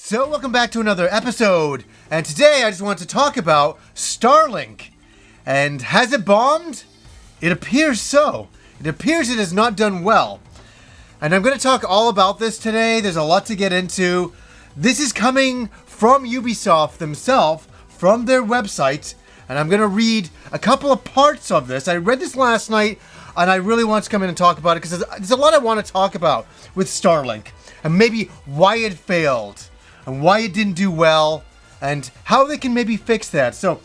So welcome back to another episode, and today I just want to talk about Starlink. And has it bombed? It appears so. It appears it has not done well. And I'm going to talk all about this today. There's a lot to get into. This is coming from Ubisoft themselves, from their website, and I'm going to read a couple of parts of this. I read this last night, and I really want to come in and talk about it, because there's a lot I want to talk about with Starlink, and maybe why it failed, and why it didn't do well, and how they can maybe fix that. So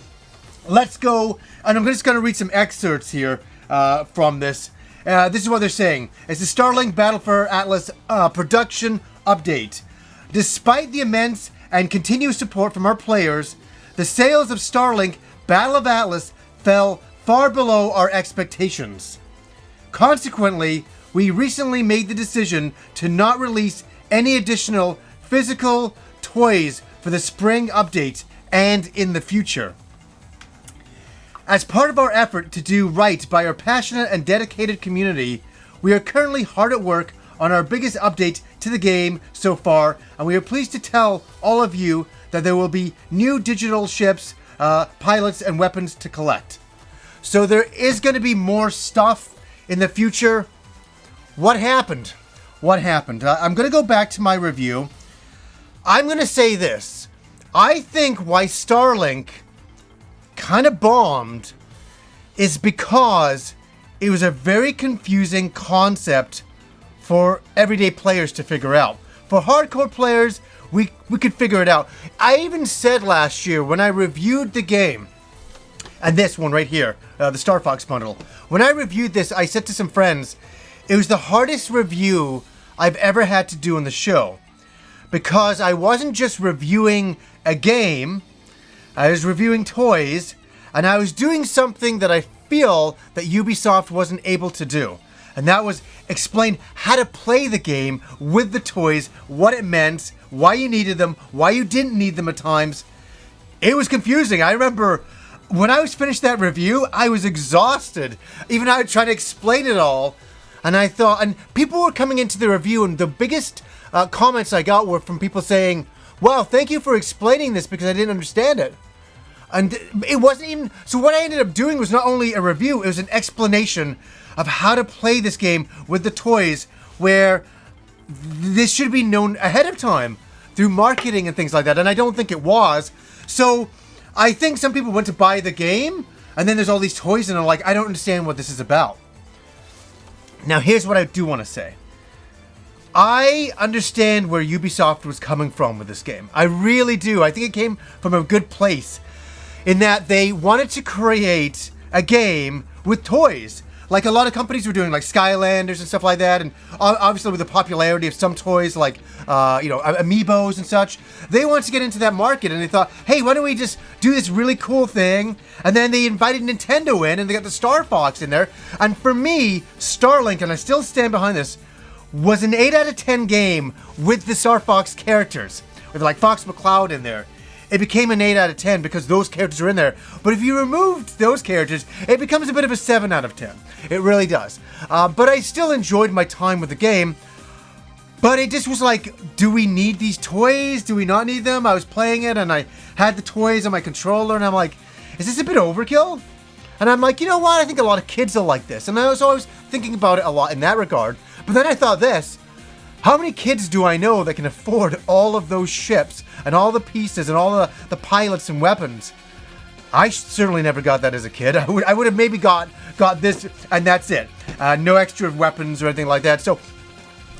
let's go, and I'm just going to read some excerpts here from this. This is what they're saying. It's the Starlink Battle for Atlas production update. Despite the immense and continuous support from our players, the sales of Starlink Battle of Atlas fell far below our expectations. Consequently, we recently made the decision to not release any additional physical toys for the spring update and in the future. As part of our effort to do right by our passionate and dedicated community, we are currently hard at work on our biggest update to the game so far, and we are pleased to tell all of you that there will be new digital ships, pilots, and weapons to collect. So there is going to be more stuff in the future. What happened? I'm going to go back to my review. I'm going to say this. I think why Starlink kind of bombed is because it was a very confusing concept for everyday players to figure out. For hardcore players, we could figure it out. I even said last year when I reviewed the game, and this one right here, the Star Fox bundle, when I reviewed this, I said to some friends, it was the hardest review I've ever had to do on the show, because I wasn't just reviewing a game, I was reviewing toys, and I was doing something that I feel that Ubisoft wasn't able to do. And that was explain how to play the game with the toys, what it meant, why you needed them, why you didn't need them at times. It was confusing. I remember when I was finished that review, I was exhausted. Even I was trying to explain it all. And I thought, and people were coming into the review, and the biggest comments I got were from people saying, wow, thank you for explaining this because I didn't understand it. And it wasn't even, so what I ended up doing was not only a review, it was an explanation of how to play this game with the toys, where this should be known ahead of time through marketing and things like that, and I don't think it was. So I think some people went to buy the game, and then there's all these toys, and they're like, I don't understand what this is about. Now here's what I do want to say. I understand where Ubisoft was coming from with this game. I really do. I think it came from a good place, in that they wanted to create a game with toys, like a lot of companies were doing, like Skylanders and stuff like that, and obviously with the popularity of some toys like, Amiibos and such, they wanted to get into that market, and they thought, hey, why don't we just do this really cool thing? And then they invited Nintendo in, and they got the Star Fox in there, and for me, Starlink, and I still stand behind this, was an 8 out of 10 game with the Star Fox characters, with like Fox McCloud in there. It became an 8 out of 10 because those characters are in there. But if you removed those characters, it becomes a bit of a 7 out of 10. It really does. But I still enjoyed my time with the game. But it just was like, do we need these toys? Do we not need them? I was playing it and I had the toys on my controller and I'm like, is this a bit overkill? And I'm like, you know what? I think a lot of kids will like this. And I was always thinking about it a lot in that regard. But then I thought this. How many kids do I know that can afford all of those ships and all the pieces and all the pilots and weapons? I certainly never got that as a kid. I would have maybe got this and that's it. No extra weapons or anything like that. So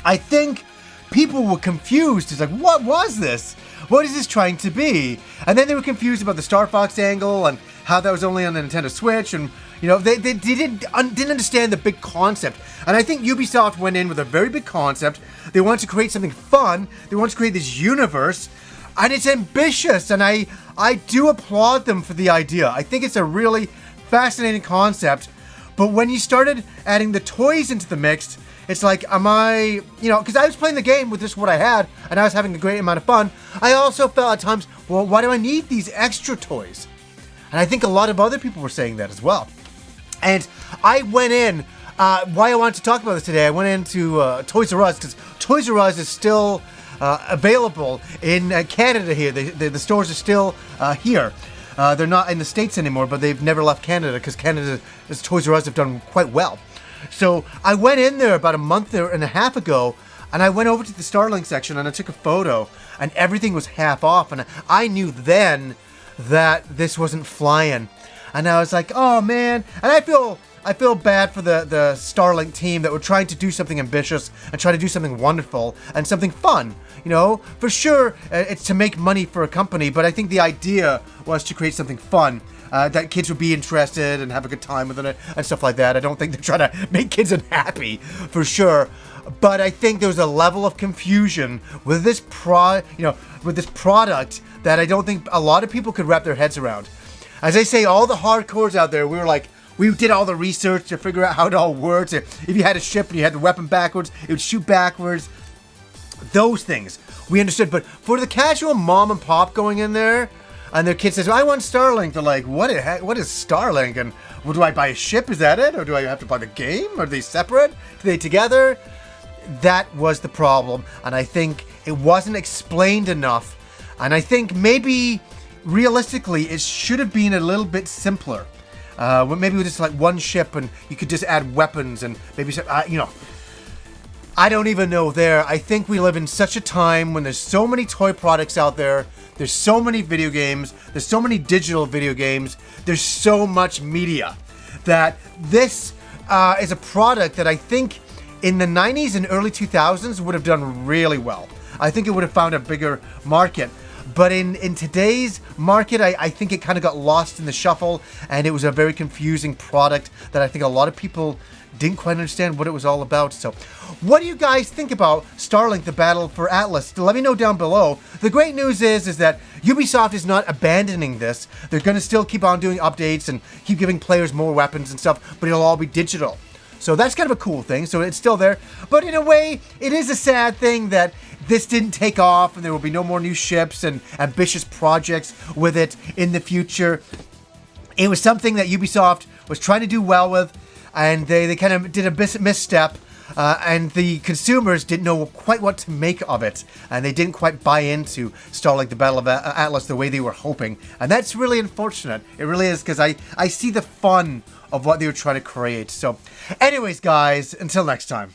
I think people were confused. It's like, what was this? What is this trying to be? And then they were confused about the Star Fox angle and how that was only on the Nintendo Switch, and they didn't understand the big concept. And I think Ubisoft went in with a very big concept. They wanted to create something fun. They wanted to create this universe, and it's ambitious. And I do applaud them for the idea. I think it's a really fascinating concept. But when you started adding the toys into the mix, it's like, am I, because I was playing the game with just what I had, and I was having a great amount of fun. I also felt at times, well, why do I need these extra toys? And I think a lot of other people were saying that as well. And I went in, why I wanted to talk about this today, I went into Toys R Us, because Toys R Us is still available in Canada here. The stores are still here. They're not in the States anymore, but they've never left Canada because Canada's Toys R Us have done quite well. So I went in there about a month and a half ago, and I went over to the Starlink section and I took a photo, and everything was half off, and I knew then that this wasn't flying. And I was like, oh man, and I feel bad for the Starlink team that were trying to do something ambitious and try to do something wonderful and something fun. You know, for sure, it's to make money for a company, but I think the idea was to create something fun. That kids would be interested and have a good time with it and stuff like that. I don't think they're trying to make kids unhappy, for sure. But I think there was a level of confusion with this product that I don't think a lot of people could wrap their heads around. As I say, all the hardcores out there, we did all the research to figure out how it all works. If you had a ship and you had the weapon backwards, it would shoot backwards. Those things we understood. But for the casual mom and pop going in there, and their kid says, I want Starlink. They're like, what is Starlink? And well, do I buy a ship? Is that it? Or do I have to buy the game? Are they separate? Are they together? That was the problem. And I think it wasn't explained enough. And I think maybe realistically, it should have been a little bit simpler. Maybe with just like one ship and you could just add weapons and maybe, I don't even know there. I think we live in such a time when there's so many toy products out there. There's so many video games. There's so many digital video games. There's so much media that this is a product that I think in the 90s and early 2000s would have done really well. I think it would have found a bigger market. But in today's market, I think it kind of got lost in the shuffle, and it was a very confusing product that I think a lot of people didn't quite understand what it was all about. So what do you guys think about Starlink, the battle for Atlas? Let me know down below. The great news is that Ubisoft is not abandoning this. They're going to still keep on doing updates and keep giving players more weapons and stuff, but it'll all be digital. So that's kind of a cool thing. So it's still there. But in a way, it is a sad thing that this didn't take off and there will be no more new ships and ambitious projects with it in the future. It was something that Ubisoft was trying to do well with, and they kind of did a misstep, and the consumers didn't know quite what to make of it, and they didn't quite buy into Starlink, the Battle of Atlas, the way they were hoping. And that's really unfortunate. It really is, because I see the fun of what they were trying to create. So anyways, guys, until next time.